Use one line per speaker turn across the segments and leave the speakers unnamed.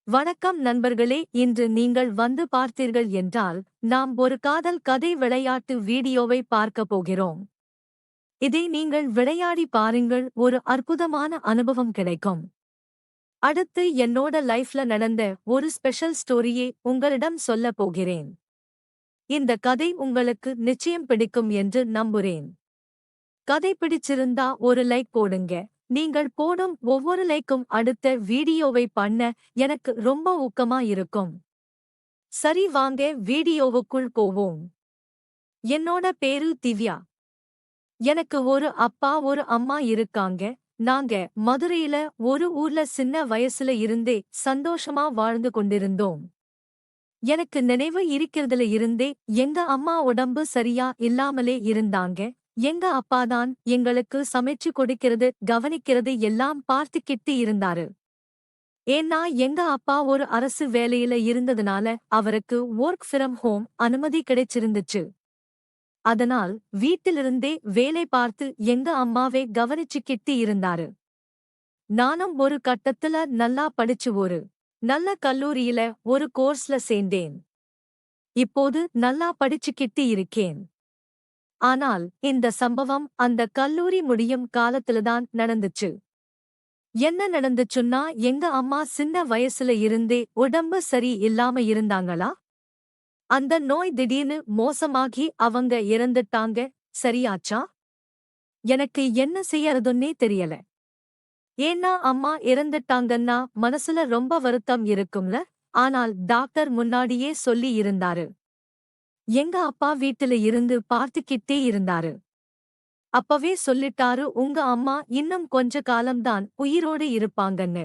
வணக்கம் நண்பர்களே, இன்று நீங்கள் வந்து பார்த்தீர்கள் என்றால் நாம் ஒரு காதல் கதை விளையாட்டு வீடியோவை பார்க்கப் போகிறோம். இதை நீங்கள் விளையாடி பாருங்கள், ஒரு அற்புதமான அனுபவம் கிடைக்கும். அடுத்து என்னோட லைஃப்ல நடந்த ஒரு ஸ்பெஷல் ஸ்டோரியை உங்களிடம் சொல்லப் போகிறேன். இந்த கதை உங்களுக்கு நிச்சயம் பிடிக்கும் என்று நம்புறேன். கதை பிடிச்சிருந்தா ஒரு லைக் போடுங்க. நீங்கள் போடும் ஒவ்வொரு லைக்கும் அடுத்த வீடியோவை பண்ண எனக்கு ரொம்ப ஊக்கமா இருக்கும். சரி, வாங்க வீடியோவுக்குள் போவோம். என்னோட பேரு திவ்யா. எனக்கு ஒரு அப்பா ஒரு அம்மா இருக்காங்க. நாங்க மதுரையில ஒரு ஊர்ல சின்ன வயசுல இருந்தே சந்தோஷமா வாழ்ந்து கொண்டிருந்தோம். எனக்கு நினைவு இருக்கிறதுல இருந்தே எங்க அம்மா உடம்பு சரியா இல்லாமலே இருந்தாங்க. எங்க அப்பாதான் எங்களுக்கு சமைச்சு கொடுக்கிறது கவனிக்கிறது எல்லாம் பார்த்துக்கிட்டு இருந்தாரு. ஏன்னா எங்க அப்பா ஒரு அரசு வேலையில இருந்ததுனால அவருக்கு ஒர்க் ஃப்ரம் ஹோம் அனுமதி கிடைச்சிருந்துச்சு. அதனால் வீட்டிலிருந்தே வேலை பார்த்து எங்க அம்மாவே கவனிச்சுக்கிட்டு இருந்தாரு. நானும் ஒரு கட்டத்துல நல்லா படிச்சு ஒரு நல்ல கல்லூரியில ஒரு கோர்ஸ்ல சேர்ந்தேன். இப்போது நல்லா படிச்சுக்கிட்டு இருக்கேன். ஆனால் இந்த சம்பவம் அந்த கல்லூரி முடியும் காலத்துலதான் நடந்துச்சு. என்ன நடந்துச்சுன்னா, எங்க அம்மா சின்ன வயசுல இருந்தே உடம்பு சரி இல்லாம இருந்தாங்களா. அந்த நோய் திடீர்னு மோசமாகி அவங்க இறந்துட்டாங்க. சரியாச்சா? எனக்கு என்ன செய்யறதுன்னே தெரியல. ஏன்னா அம்மா இறந்துட்டாங்கன்னா மனசுல ரொம்ப வருத்தம் இருக்கும்ல. ஆனால் டாக்டர் முன்னாடியே சொல்லி இருந்தாரு. எங்க அப்பா வீட்டுல இருந்து பார்த்துக்கிட்டே இருந்தாரு. அப்பவே சொல்லிட்டாரு, உங்க அம்மா இன்னும் கொஞ்ச காலம்தான் உயிரோடு இருப்பாங்கன்னு.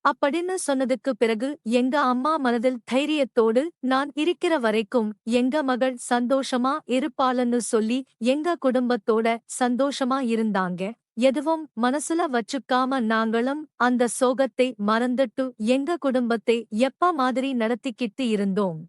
அப்படின்னு சொன்னதுக்கு பிறகு எங்க அம்மா மனதில் தைரியத்தோடு நான் இருக்கிற வரைக்கும் எங்க மகள் சந்தோஷமா இருப்பாளன்னு சொல்லி எங்க குடும்பத்தோட சந்தோஷமா இருந்தாங்க. எதுவும் மனசுல வச்சுக்காம நாங்களும் அந்த சோகத்தை மறந்துட்டு எங்க குடும்பத்தை எப்ப மாதிரி நடத்திக்கிட்டு இருந்தோம்.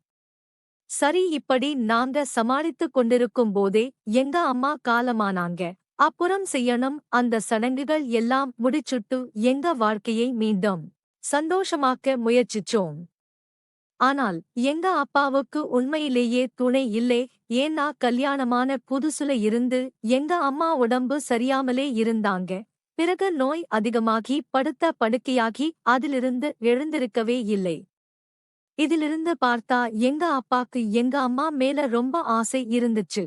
சரி, இப்படி நாங்க சமாளித்துக் கொண்டிருக்கும் போதே எங்க அம்மா காலமானாங்க. அப்புறம் செய்யணும் அந்த சடங்குகள் எல்லாம் முடிச்சுட்டு எங்க வாழ்க்கையை மீண்டும் சந்தோஷமாக்க முயற்சிச்சோம். ஆனால் எங்க அப்பாவுக்கு உண்மையிலேயே துணை இல்லே. ஏன்னா கல்யாணமான புதுசுல இருந்து எங்க அம்மா உடம்பு சரியாமலே இருந்தாங்க. பிறகு நோய் அதிகமாகி படுத்த படுக்கையாகி அதிலிருந்து எழுந்திருக்கவே இல்லை. இதிலிருந்து பார்த்தா எங்க அப்பாக்கு எங்க அம்மா மேல ரொம்ப ஆசை இருந்துச்சு.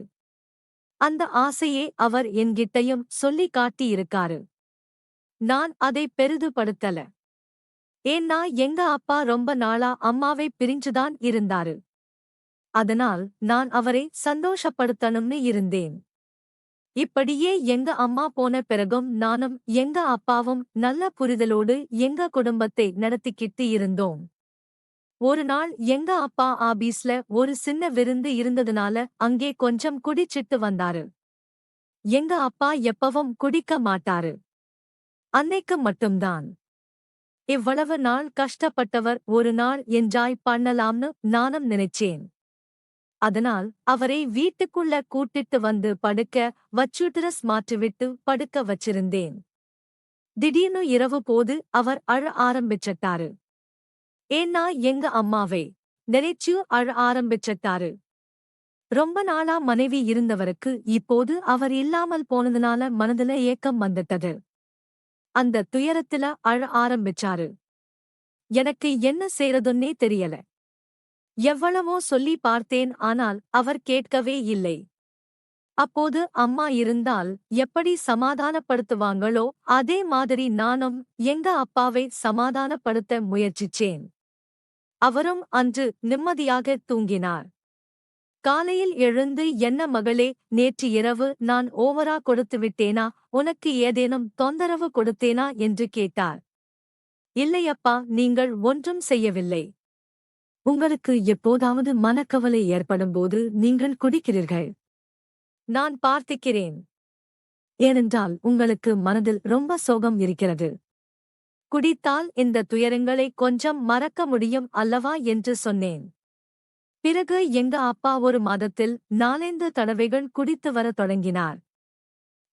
அந்த ஆசையே அவர் என்கிட்டயும் சொல்லி காட்டியிருக்காரு. நான் அதை பெரிதுபடுத்தல. ஏன்னா எங்க அப்பா ரொம்ப நாளா அம்மாவை பிரிஞ்சுதான் இருந்தாரு. அதனால் நான் அவரை சந்தோஷப்படுத்தணும்னு இருந்தேன். இப்படியே எங்க அம்மா போன பிறகும் நானும் எங்க அப்பாவும் நல்ல புரிதலோடு எங்க குடும்பத்தை நடத்திக்கிட்டு இருந்தோம். ஒரு நாள் எங்க அப்பா ஆபீஸ்ல ஒரு சின்ன விருந்து இருந்ததுனால அங்கே கொஞ்சம் குடிச்சிட்டு வந்தாரு. எங்க அப்பா எப்பவும் குடிக்க மாட்டாரு. அன்னைக்கு மட்டும்தான். இவ்வளவு நாள் கஷ்டப்பட்டவர் ஒரு நாள் என்ஜாய் பண்ணலாம்னு நானும் நினைச்சேன். அதனால் அவரை வீட்டுக்குள்ள கூட்டிட்டு வந்து படுக்க வச்சு டிரஸ் மாற்றிவிட்டு படுக்க வச்சிருந்தேன். திடீர்னு இரவு போது அவர் அழ ஆரம்பிச்சிட்டாரு. ஏன்னா எங்க அம்மாவை நினைச்சு அழ ஆரம்பிச்சிட்டாரு. ரொம்ப நாளா மனைவி இருந்தவருக்கு இப்போது அவர் இல்லாமல் போனதுனால மனதுல ஏக்கம் வந்துட்டது. அந்த துயரத்துல அழ ஆரம்பிச்சாரு. எனக்கு என்ன செய்யறதுன்னே தெரியல. எவ்வளவோ சொல்லி பார்த்தேன், ஆனால் அவர் கேட்கவே இல்லை. அப்போது அம்மா இருந்தால் எப்படி சமாதானப்படுத்துவாங்களோ அதே மாதிரி நானும் எங்க அப்பாவை சமாதானப்படுத்த முயற்சிச்சேன். அவரும் அன்று நிம்மதியாக தூங்கினார். காலையில் எழுந்து, என்ன மகளே, நேற்று இரவு நான் ஓவரா கொடுத்து விட்டேனா, உனக்கு ஏதேனும் தொந்தரவு கொடுத்தேனா என்று கேட்டார். இல்லையப்பா, நீங்கள் ஒன்றும் செய்யவில்லை. உங்களுக்கு எப்போதாவது மனக்கவலை ஏற்படும்போது நீங்கள் குடிக்கிறீர்கள். நான் பார்த்திக்கிறேன். ஏனென்றால் உங்களுக்கு மனதில் ரொம்ப சோகம் இருக்கிறது. குடித்தால் இந்த துயரங்களை கொஞ்சம் மறக்க முடியும் அல்லவா என்று சொன்னேன். பிறகு எங்க அப்பா ஒரு மாதத்தில் 4 தடவைகள் குடித்து வரத் தொடங்கினார்.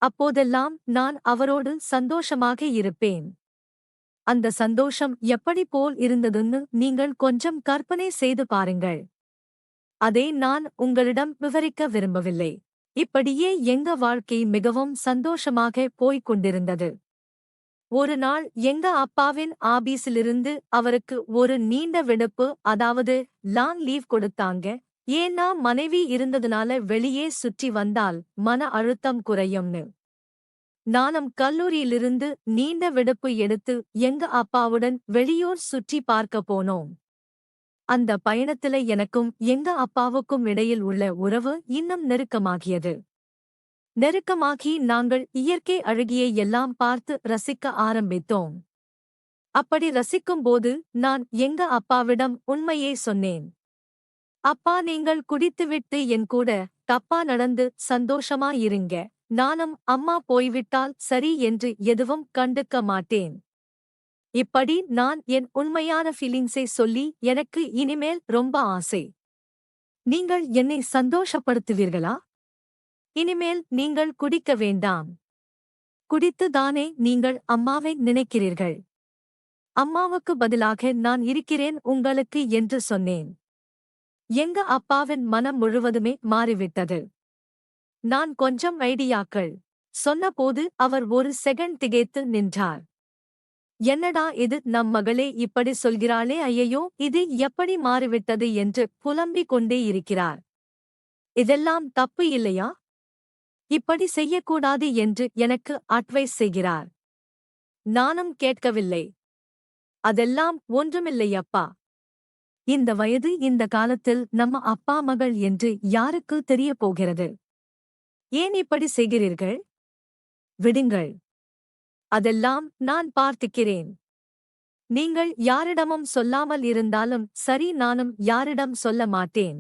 அப்போதெல்லாம் நான் அவரோடு சந்தோஷமாக இருப்பேன். அந்த சந்தோஷம் எப்படி போல் இருந்ததுன்னு நீங்கள் கொஞ்சம் கற்பனை செய்து பாருங்கள். அதை நான் உங்களிடம் விவரிக்க விரும்பவில்லை. இப்படியே எங்க வாழ்க்கை மிகவும் சந்தோஷமாக போய்க் கொண்டிருந்தது. ஒரு நாள் எங்க அப்பாவின் ஆபீஸிலிருந்து அவருக்கு ஒரு நீண்ட விடுப்பு, அதாவது லாங் லீவ் கொடுத்தாங்க. ஏன்னா மனைவி இருந்ததுனால வெளியே சுற்றி வந்தால் மன அழுத்தம் குறையும்னு. நானும் கல்லூரியிலிருந்து நீண்ட விடுப்பு எடுத்து எங்க அப்பாவுடன் வெளியூர் சுற்றி பார்க்க போனோம். அந்த பயணத்துல எனக்கும் எங்க அப்பாவுக்கும் இடையில் உள்ள உறவு இன்னும் நெருக்கமாகியது. நெருக்கமாகி நாங்கள் இயற்கை அழகியை எல்லாம் பார்த்து ரசிக்க ஆரம்பித்தோம். அப்படி ரசிக்கும்போது நான் எங்க அப்பாவிடம் உண்மையே சொன்னேன். அப்பா, நீங்கள் குடித்துவிட்டு என் கூட தப்பா நடந்து சந்தோஷமா இருங்க. நானும் அம்மா போய்விட்டால் சரி என்று எதுவும் கண்டுக்க மாட்டேன். இப்படி நான் என் உண்மையான ஃபீலிங்ஸை சொல்லி எனக்கு இனிமேல் ரொம்ப ஆசை. நீங்கள் என்னை சந்தோஷப்படுத்துவீர்களா? இனிமேல் நீங்கள் குடிக்க வேண்டாம். குடித்துதானே நீங்கள் அம்மாவை நினைக்கிறீர்கள். அம்மாவுக்கு பதிலாக நான் இருக்கிறேன் உங்களுக்கு என்று சொன்னேன். எங்க அப்பாவின் மனம் முழுவதுமே மாறிவிட்டது. நான் கொஞ்சம் ஐடியாக்கள் சொன்னபோது அவர் ஒரு செகண்ட் திகைத்து நின்றார். என்னடா இது, நம் மகளே இப்படி சொல்கிறாளே, ஐயையோ இது எப்படி மாறிவிட்டது என்று புலம்பிக் கொண்டே இருக்கிறார். இதெல்லாம் தப்பு இல்லையா? இப்படி செய்யக்கூடாது என்று எனக்கு அட்வைஸ் செய்கிறார். நானும் கேட்கவில்லை. அதெல்லாம் ஒன்றுமில்லையப்பா. இந்த வயது, இந்த காலத்தில் நம்ம அப்பா மகள் என்று யாருக்கு தெரியப் போகிறது? ஏன் இப்படி செய்கிறீர்கள்? விடுங்கள். அதெல்லாம் நான் பார்த்துக்கிறேன். நீங்கள் யாரிடமும் சொல்லாமல் இருந்தாலும் சரி, நானும் யாரிடம் சொல்ல மாட்டேன்.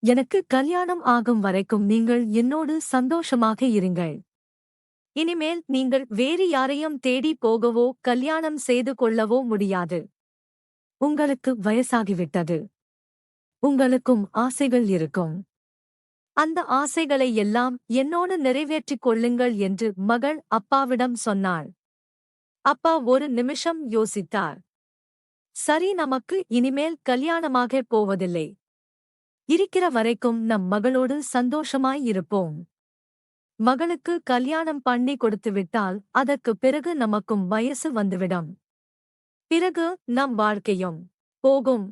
எனக்கு கல்யாணம் ஆகும் வரைக்கும் நீங்கள் என்னோடு சந்தோஷமாக இருங்கள். இனிமேல் நீங்கள் வேறு யாரையும் தேடி போகவோ கல்யாணம் செய்து கொள்ளவோ முடியாது. உங்களுக்கு வயசாகிவிட்டது. உங்களுக்கும் ஆசைகள் இருக்கும். அந்த ஆசைகளை எல்லாம் என்னோடு நிறைவேற்றிக் கொள்ளுங்கள் என்று மகள் அப்பாவிடம் சொன்னாள். அப்பா ஒரு நிமிஷம் யோசித்தார். சரி, நமக்கு இனிமேல் கல்யாணமாக போவதில்லை. இருக்கிற வரைக்கும் நம் மகளோடு சந்தோஷமாய் இருப்போம். மகளுக்கு கல்யாணம் பண்ணி கொடுத்துவிட்டால் அதற்கு பிறகு நமக்கும் வயசு வந்துவிடும். பிறகு நம் வாழ்க்கையும் போகும்.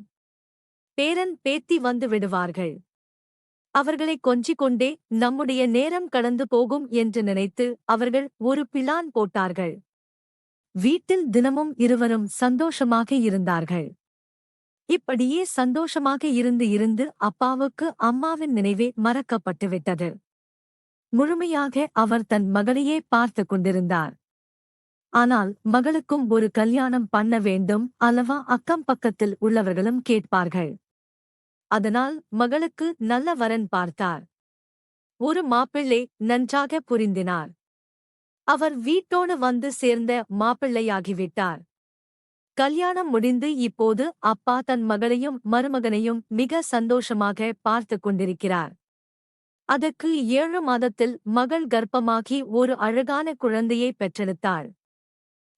பேரன் பேத்தி வந்து விடுவார்கள். அவர்களை கொஞ்சிக் கொண்டே நம்முடைய நேரம் கடந்து போகும் என்று நினைத்து அவர்கள் ஒரு பிளான் போட்டார்கள். வீட்டில் தினமும் இருவரும் சந்தோஷமாக இருந்தார்கள். இப்படியே சந்தோஷமாக இருந்து அப்பாவுக்கு அம்மாவின் நினைவே மறக்கப்பட்டுவிட்டது. முழுமையாக அவர் தன் மகளையே பார்த்து கொண்டிருந்தார். ஆனால் மகளுக்கும் ஒரு கல்யாணம் பண்ண வேண்டும் அல்லவா? அக்கம் பக்கத்தில் உள்ளவர்களும் கேட்பார்கள். அதனால் மகளுக்கு நல்ல வரன் பார்த்தார். ஒரு மாப்பிள்ளை நன்றாக புரிந்தினார். அவர் வீட்டோடு வந்து சேர்ந்த மாப்பிள்ளையாகிவிட்டார். கல்யாணம் முடிந்து இப்போது அப்பா தன் மகளையும் மருமகனையும் மிக சந்தோஷமாக பார்த்துக் கொண்டிருக்கிறார். அதற்கு 7 மாதத்தில் மகள் கர்ப்பமாகி ஒரு அழகான குழந்தையை பெற்றெடுத்தாள்.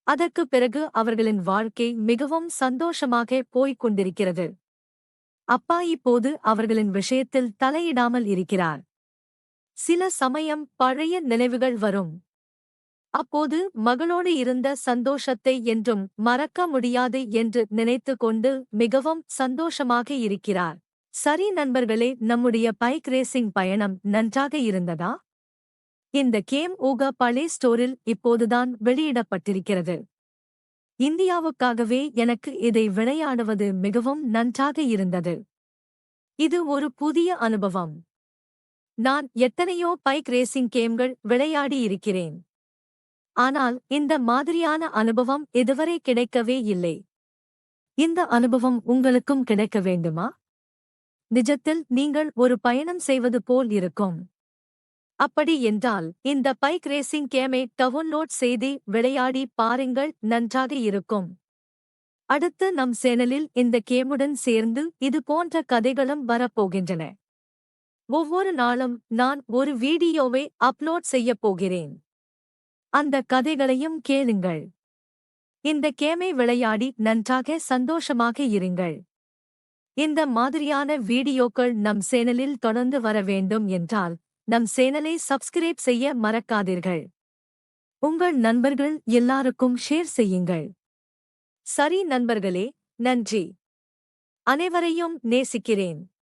அதற்கு பிறகு அவர்களின் வாழ்க்கை மிகவும் சந்தோஷமாக போய்க் கொண்டிருக்கிறது. அப்பா இப்போது அவர்களின் விஷயத்தில் தலையிடாமல் இருக்கிறார். சில சமயம் பழைய நினைவுகள் வரும். அப்போது மகளோடு இருந்த சந்தோஷத்தை என்றும் மறக்க முடியாது என்று நினைத்து கொண்டு மிகவும் சந்தோஷமாக இருக்கிறார். சரி நண்பர்களே, நம்முடைய பைக் ரேசிங் பயணம் நன்றாக இருந்ததா? இந்த கேம் ஊக பளே ஸ்டோரில் இப்போதுதான் வெளியிடப்பட்டிருக்கிறது. இந்தியாவுக்காகவே எனக்கு இதை விளையாடுவது மிகவும் நன்றாக இருந்தது. இது ஒரு புதிய அனுபவம். நான் எத்தனையோ பைக் ரேசிங் கேம்கள் விளையாடி இருக்கிறேன். ஆனால் இந்த மாதிரியான அனுபவம் இதுவரை கிடைக்கவே இல்லை. இந்த அனுபவம் உங்களுக்கும் கிடைக்க வேண்டுமா? நிஜத்தில் நீங்கள் ஒரு பயணம் செய்வது போல் இருக்கும். அப்படி என்றால் இந்த பைக் ரேசிங் கேமை டவுன்லோட் செய்து விளையாடி பாருங்கள், நன்றாக இருக்கும். அடுத்து நம் சேனலில் இந்த கேமுடன் சேர்ந்து இது போன்ற கதைகளும் வரப்போகின்றன. ஒவ்வொரு நாளும் நான் ஒரு வீடியோவை அப்லோட் செய்யப் போகிறேன். அந்த கதைகளையும் கேளுங்கள். இந்த கேமை விளையாடி நன்றாக சந்தோஷமாக இருங்கள். இந்த மாதிரியான வீடியோக்கள் நம் சேனலில் தொடர்ந்து வர வேண்டும் என்றால் நம் சேனலை சப்ஸ்கிரைப் செய்ய மறக்காதீர்கள். உங்கள் நண்பர்கள் எல்லாருக்கும் ஷேர் செய்யுங்கள். சரி நண்பர்களே, நன்றி. அனைவரையும் நேசிக்கிறேன்.